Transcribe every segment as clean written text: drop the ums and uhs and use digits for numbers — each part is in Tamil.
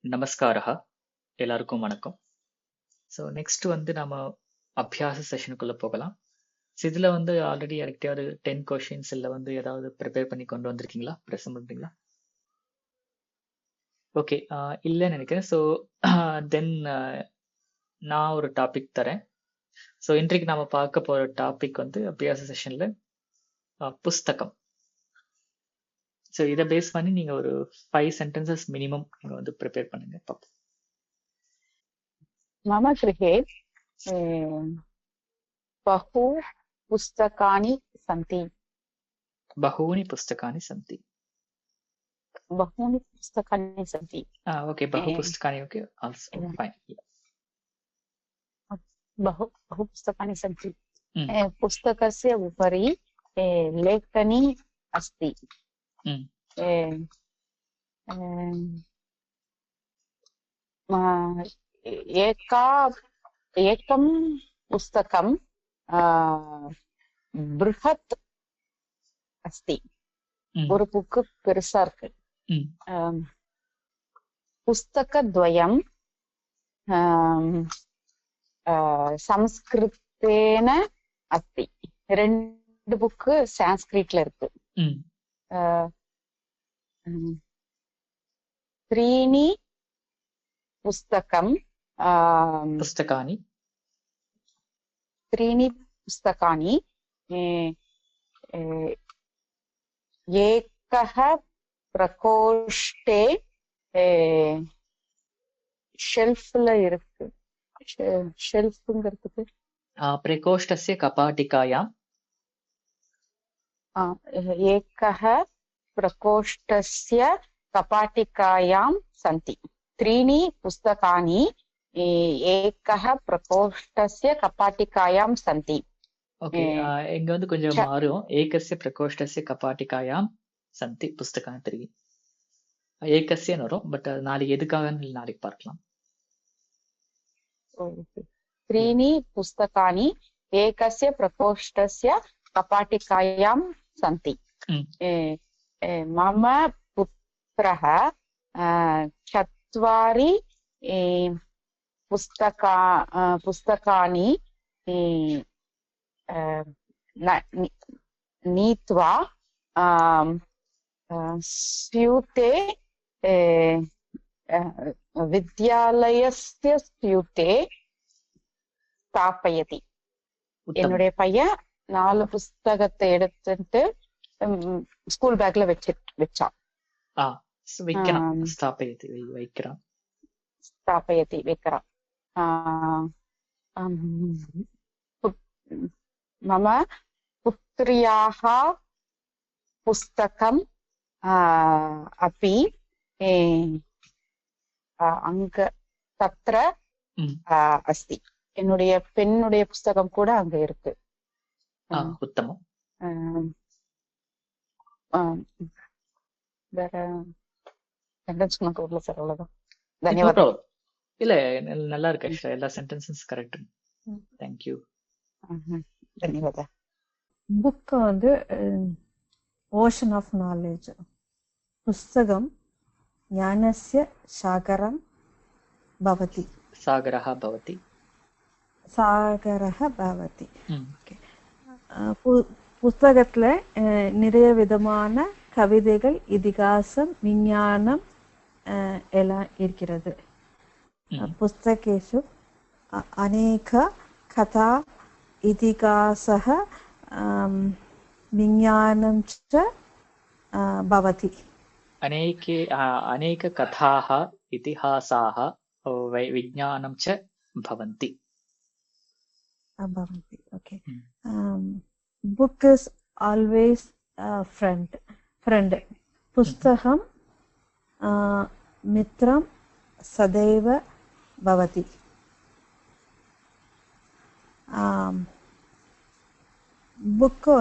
நமஸ்காரஹ எல்லாருக்கும் வணக்கம். ஸோ நெக்ஸ்ட் நம்ம அபியாச செஷனுக்குள்ள போகலாம். இதுல ஆல்ரெடி யார்கிட்டயாவது 10 கொஷின்ஸ் இல்ல ஏதாவது ப்ரிப்பேர் பண்ணி கொண்டு வந்திருக்கீங்களா? ப்ரெசென்ட் பண்றீங்களா? ஓகே, இல்லைன்னு நினைக்கிறேன். ஸோ தென் நான் ஒரு டாபிக் தரேன். ஸோ இன்றைக்கு நாம பார்க்க போற டாபிக் அபியாச செஷன்ல புஸ்தகம். ஸோ இதை பேஸ் பண்ணி நீங்க ஒரு 5 சென்டென்சஸ் மினிமம் நீங்க ப்ரிப்பேர் பண்ணுங்க பாப்போம். मम गृहे बहु पुस्तकानि सन्ति. बहूनि पुस्तकानि सन्ति. बहूनि पुस्तकानि सन्ति. ओके, बहु पुस्तकानि. Okay, also fine. बहु पुस्तकानि सन्ति. पुस्तकस्य उपरि लेखनी अस्ति. एकं पुस्तकं बृहत् अस्ति. ஒரு புக்கு பெருசா இருக்கு. புஸ்தகத்வயம் சம்ஸ்கிருதேன அஸ்தி. 2 புக்கு சான்ஸ்கிரிட்ல இருக்கு. त्रीणि पुस्तकानि एकः प्रकोष्ठे ஷெல்ஃப்ல இருக்கு. ஷெல்ஃப்ங்கிறதுக்கு प्रकोष्ठस्य कपाटिकायां. एकः प्रकोष्ठस्य कपाटिकायां सन्ति. त्रीणि पुस्तकानि एकः प्रकोष्ठस्य कपाटिकायां सन्ति. ஓகே, இங்க கொஞ்சம் மாறும். ஏகஸ்ய பிரகோஷ்டஸ்ய கபாட்டிகாயாம் சந்தி புஸ்தகானி தெரியும். ஏகஸ்யன்னு வரும், பட் நாளைக்கு எதுக்காக நாளைக்கு பார்க்கலாம். त्रीणि पुस्तकानि एकस्य प्रकोष्ठस्य कपाटिकायां सन्ति. मम पुत्रः 4 पुस्तकानि नीत्वा स्यूते विद्यालयस्य स्यूते स्थापयति. என்னுடைய பையன் 4 புஸ்தகத்தை எடுத்துட்டு ஸ்கூல் பேக்ல வச்சான். வைக்கிறான். मम पुत्र्याः पुस्तकम् अपि அங்க தத்ர அஸ்தி. என்னுடைய பெண்ணுடைய புஸ்தகம் கூட அங்க இருக்கு. உத்தமம். வேற சென்டென்ஸ் உனக்கு வரல சார், அவ்வளவுதான். தன்யவாதம். இல்ல, நல்லா இருக்கு. எல்லா சென்டென்சஸ் கரெக்ட். தேங்க்யூ. தன்யவாதம். Book ocean of knowledge. புஸ்தகம் ஞானஸ்ய சாகரம் பவதி. சாகரஹ பவதி. சாகரஹ பவதி. புஸ்தகத்துல நிறைய விதமான கவிதைகள், இதிகாசம், விஞ்ஞானம் எல்லாம் இருக்கிறது. புஸ்தகேஷு அநேக கதா இதிகாசः விஞ்ஞானம் च भवति. अनेक कथाः इतिहासाः विज्ञानं च भवन्ति. Okay. Book is always friend. पुस्तकं मित्रं सदैव भवति. புக்கு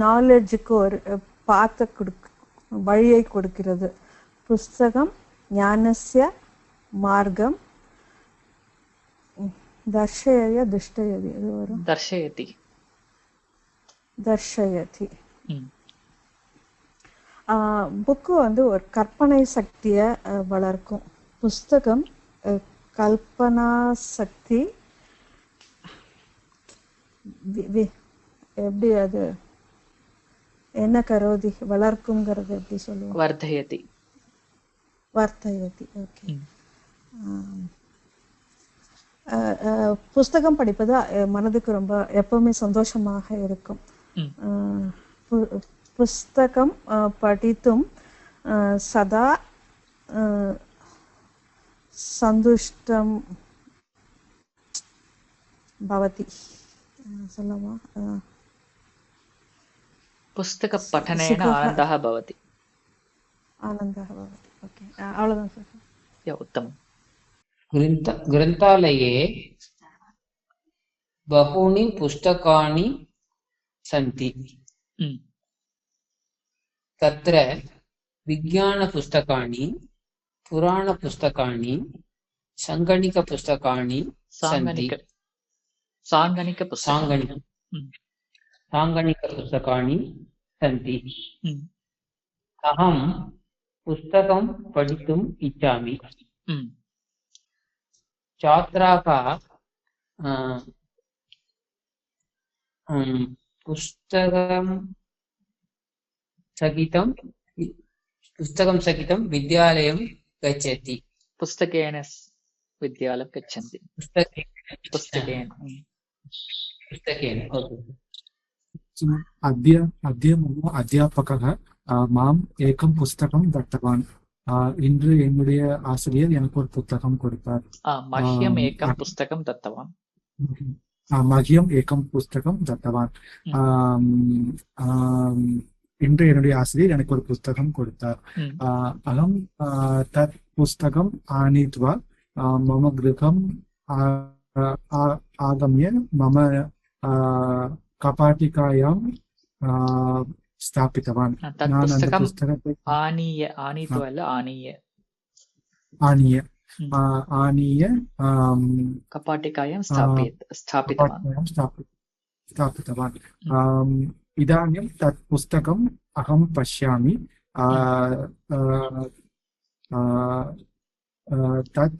நாலேஜுக்கு ஒரு பாத்த வழியை கொடுக்கிறது. புஸ்தகம் ஞானஸ்ய மார்க்கம் தர்ஷயதி. புக்கு வந்து ஒரு கற்பனை சக்தியை வளர்க்கும். புஸ்தகம் கல்பனா சக்தி எப்படி அது என்ன கரோதி வளர்க்குங்கிறது எப்படி சொல்லுவோம்? வர்தயதி. வர்த்தயதி. ஓகே. புஸ்தகம் படிப்பது மனதுக்கு ரொம்ப எப்பவுமே சந்தோஷமாக இருக்கும். புஸ்தகம் படித்தும் சதா சந்துஷ்டம் பவதி சொல்லமா? புஸ்தக பఠनेन ஆனந்தः भवति. ஆனந்தः भवति. ஓகே, அவ்வளவுதான் சார். யா, உத்தமம். ग्रन्थालये बहूनि पुस्तकानि सन्ति. तत्र विज्ञानपुस्तकानि, पुराणपुस्तकानि, सङ्गणिकपुस्तकानि सन्ति. साङ्गणिकपुस्तकानि सन्ति. अहं पुस्तकं पठितुम् इच्छामि. छात्राः पुस्तकं सहितं विद्यालयं गच्छति. पुस्तकेन विद्यालयं गच्छन्ति. पुस्तकेन. अद्य मम अध्यापकः माम् एकं पुस्तकं दत्तवान्. இன்று என்னுடைய ஆசிரியர் எனக்கு ஒரு புத்தகம் கொடுத்தார். மஹ்யம் ஏகம் புஸ்தகம் தத்தவான். மஹ்யம் ஏகம் புஸ்தகம் தத்தவான். இன்று என்னுடைய ஆசிரியர் எனக்கு ஒரு புத்தகம் கொடுத்தார். அகம் தத் புஸ்தகம் ஆனீத்வா மம கிருஹம் ஆகம்ய மம கபாட்டிகாயாம் स्थापितवान्. நான் அந்த புத்தகத்தை ஆனிய कपाटिकायां स्थापितवान्. इदानीं तत् पुस्तकम् अहं पश्यामि. तत्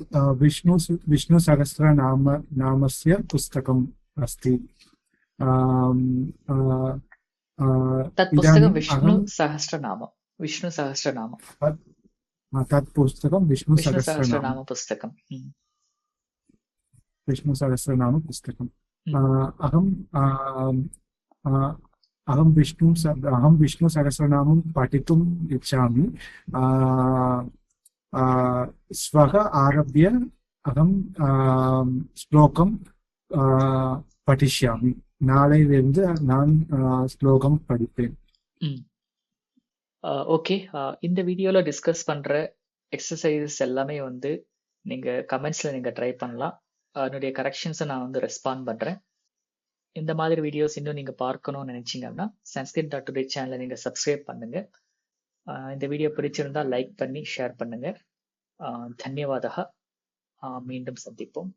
विष्णुसहस्रनामस्य पुस्तकम् अस्ति. तत् पुस्तकं विष्णु सहस्रनाम तत् पुस्तकं विष्णुसहस्रनाम पुस्तकं. विष्णुसहस्रनाम पुस्तकम्. अहं विष्णुसहस्रनामं पठितुम् इच्छामि. श्वः आरभ्य अहं श्लोकं पठिष्यामि. நாளையிலிருந்து நான் ஸ்லோகம் படிப்பேன். ஓகே, இந்த வீடியோல டிஸ்கஸ் பண்ற எக்ஸசைசஸ் எல்லாமே வந்து நீங்க கமெண்ட்ஸ்ல நீங்க ட்ரை பண்ணலாம். என்னுடைய கரெக்ஷன்ஸை நான் வந்து ரெஸ்பாண்ட் பண்றேன். இந்த மாதிரி வீடியோஸ் இன்னும் நீங்க பார்க்கணும்னு நினைச்சீங்கன்னா sanskrit.today சேனலை நீங்க சப்ஸ்கிரைப் பண்ணுங்க. இந்த வீடியோ பிடிச்சிருந்தா லைக் பண்ணி ஷேர் பண்ணுங்க. தன்யவாதः. மீண்டும் சந்திப்போம்.